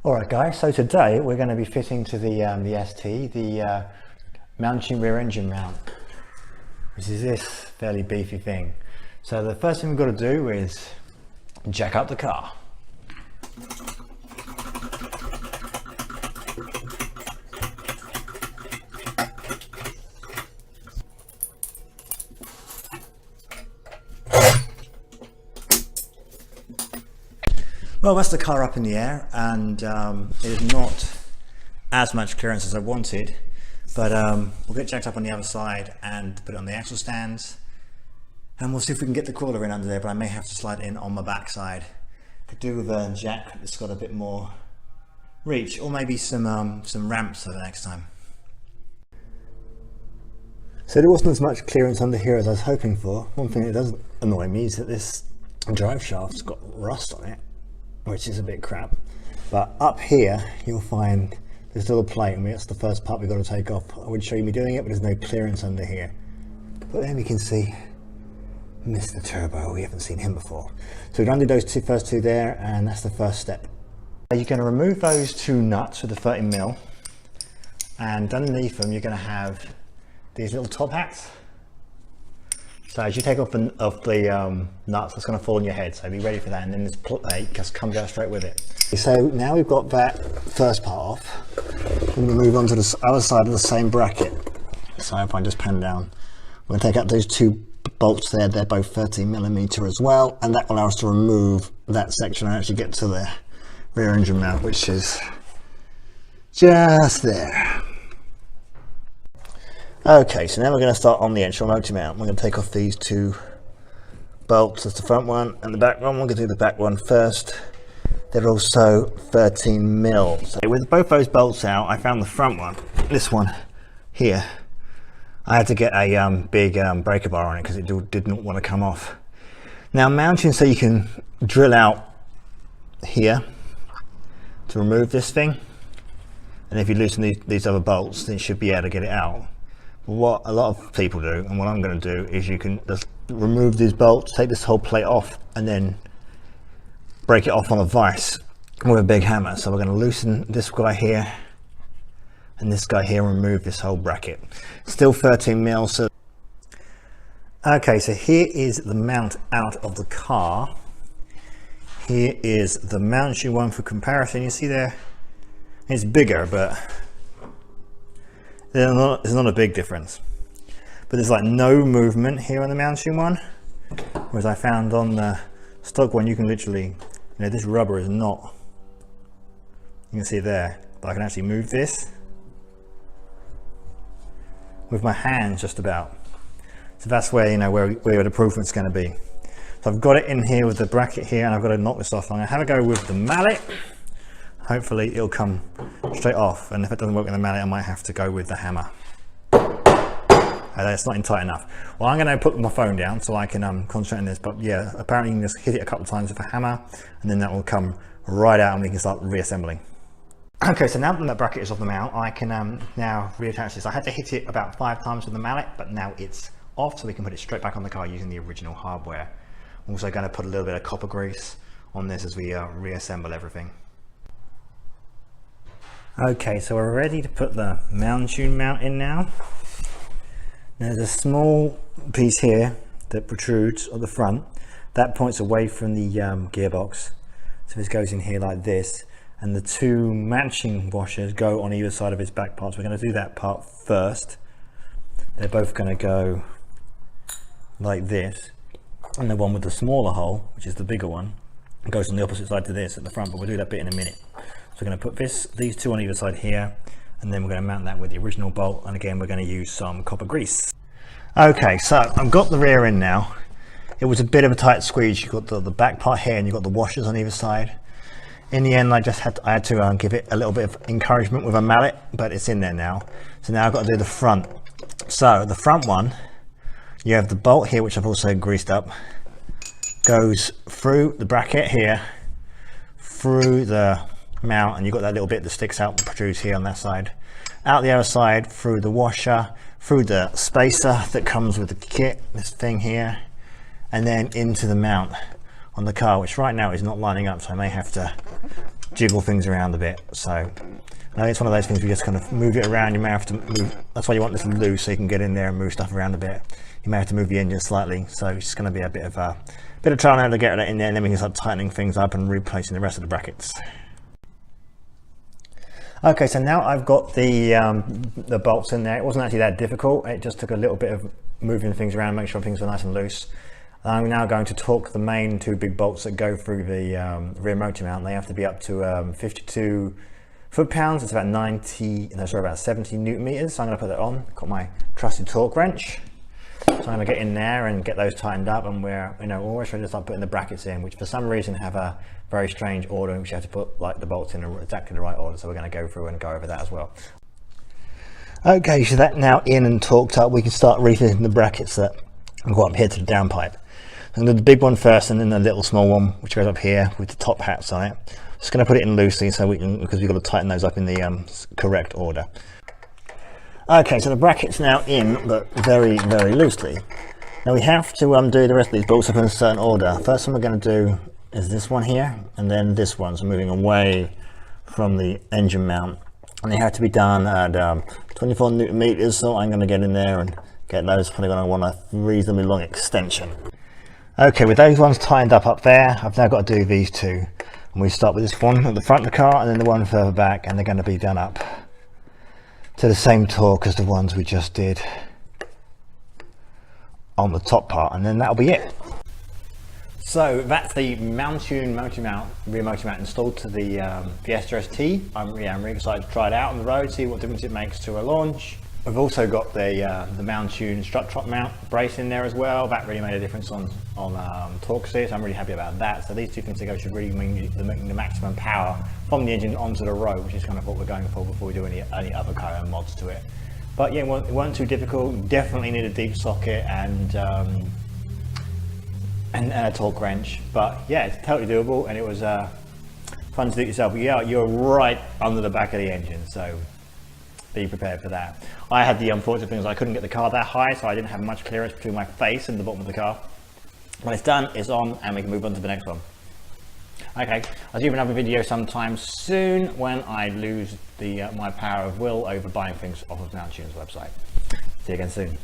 Alright guys, so today we're going to be fitting to the ST, the Mountune rear engine mount, which is this fairly beefy thing. So the first thing we've got to do is jack up the car. Well, that's the car up in the air, and it is not as much clearance as I wanted, but we'll get jacked up on the other side and put it on the axle stands, and we'll see if we can get the crawler in under there, but I may have to slide it in on my backside. Could do with a jack that's got a bit more reach, or maybe some ramps for the next time. So there wasn't as much clearance under here as I was hoping for. One thing that does annoy me is that this drive shaft's got rust on it, which is a bit crap. But up here you'll find this little plate. I mean, that's the first part we've got to take off. I would show you me doing it, but there's no clearance under here. But then we can see Mr. Turbo. We haven't seen him before. So we've done those first two there, and that's the first step. You're going to remove those two nuts with the 30mm, and underneath them you're going to have these little top hats. So as you take off the nuts, it's going to fall on your head, so be ready for that, and then this plate just comes out straight with it. So now we've got that first part off, we're going to move on to the other side of the same bracket. So if I just pan down, we're going to take out those two bolts there, they're both 13mm as well, and that will allow us to remove that section and actually get to the rear engine mount, which is just there. Okay, so now we're going to start on the actual motor mount. We're going to take off these two bolts. That's the front one and the back one. We're going to do the back one first. They're also 13mm. So with both those bolts out, I found the front one, this one here. I had to get a big breaker bar on it because it did not want to come off. Now Mountune, so you can drill out here to remove this thing, and if you loosen these other bolts, then you should be able to get it out. What a lot of people do, and what I'm going to do, is you can just remove these bolts, take this whole plate off, and then break it off on a vise with a big hammer. So we're going to loosen this guy here and this guy here and remove this whole bracket. Still 13mm. So okay, so here is the mount out of the car. Here is the Mountune one for comparison. You see there, it's bigger, but there's not a big difference, but there's like no movement here on the Mountune one, whereas I found on the stock one you can literally, this rubber is not, you can see there, but I can actually move this with my hand just about. So that's where, where the improvement's going to be. So I've got it in here with the bracket here, and I've got to knock this off. I'm going to have a go with the mallet. Hopefully it'll come straight off, and if it doesn't work with the mallet I might have to go with the hammer. It's not in tight enough. Well, I'm going to put my phone down so I can concentrate on this, but yeah, apparently you can just hit it a couple of times with a hammer and then that will come right out and we can start reassembling. Okay, so now that that bracket is off the mount, I can now reattach this. I had to hit it about 5 times with the mallet, but now it's off, so we can put it straight back on the car using the original hardware. I'm also going to put a little bit of copper grease on this as we reassemble everything. Okay, so we're ready to put the Mountune mount in now. There's a small piece here that protrudes on the front. That points away from the gearbox. So this goes in here like this, and the two matching washers go on either side of its back parts. We're going to do that part first. They're both going to go like this, and the one with the smaller hole, which is the bigger one, goes on the opposite side to this at the front, but we'll do that bit in a minute. So we're going to put these two on either side here, and then we're going to mount that with the original bolt, and again we're going to use some copper grease. Okay, so I've got the rear end now. It was a bit of a tight squeeze. You've got the back part here and you've got the washers on either side. In the end I had to give it a little bit of encouragement with a mallet, but it's in there now. So now I've got to do the front. So the front one, you have the bolt here, which I've also greased up, goes through the bracket here, through the mount, and you've got that little bit that sticks out and protrudes here on that side, out the other side, through the washer, through the spacer that comes with the kit, this thing here, and then into the mount on the car, which right now is not lining up, so I may have to jiggle things around a bit. So it's one of those things we just kind of move it around. You may have to move, that's why you want this loose, so you can get in there and move stuff around a bit. You may have to move the engine slightly, so it's just going to be a bit of trial and error to get that in there, and then we can start tightening things up and replacing the rest of the brackets. Okay, so now I've got the bolts in there. It wasn't actually that difficult. It just took a little bit of moving things around, make sure things were nice and loose. I'm now going to torque the main two big bolts that go through the rear motor mount. They have to be up to 52 foot-pounds. It's about about 70 newton meters. So I'm going to put that on. Got my trusty torque wrench. So I'm going to get in there and get those tightened up, and we're always ready to start putting the brackets in, which for some reason have a very strange order in which you have to put like the bolts in exactly the right order. So we're going to go through and go over that as well. Okay, so that now in and torqued up, we can start refitting the brackets that go up here to the downpipe. I'm going to do the big one first, and then the little small one which goes up here with the top hats on it. Just going to put it in loosely so we can, because we've got to tighten those up in the correct order. Okay, so the bracket's now in, but very, very loosely. Now we have to do the rest of these bolts up in a certain order. First one we're going to do is this one here, and then this one, so moving away from the engine mount. And they have to be done at 24 newton meters, so I'm going to get in there and get those. Probably going to want a reasonably long extension. Okay, with those ones tightened up there, I've now got to do these two. And we start with this one at the front of the car, and then the one further back, and they're going to be done up to the same torque as the ones we just did on the top part, and then that'll be it. So that's the Mountune rear motor mount installed to the FiestaST. I'm really excited to try it out on the road, see what difference it makes to a launch. We've also got the Mountune strut top mount brace in there as well. That really made a difference on torque steer, so I'm really happy about that. So these two things together should really mean the maximum power from the engine onto the road, which is kind of what we're going for before we do any other kind of mods to it. But yeah, it wasn't too difficult. Definitely need a deep socket and a torque wrench. But yeah, it's totally doable, and it was fun to do it yourself. But yeah, you're right under the back of the engine, so be prepared for that. I had the unfortunate thing is I couldn't get the car that high, so I didn't have much clearance between my face and the bottom of the car. When it's done, it's on, and we can move on to the next one. Okay, I'll do another video sometime soon when I lose my power of will over buying things off of Mountune's website. See you again soon.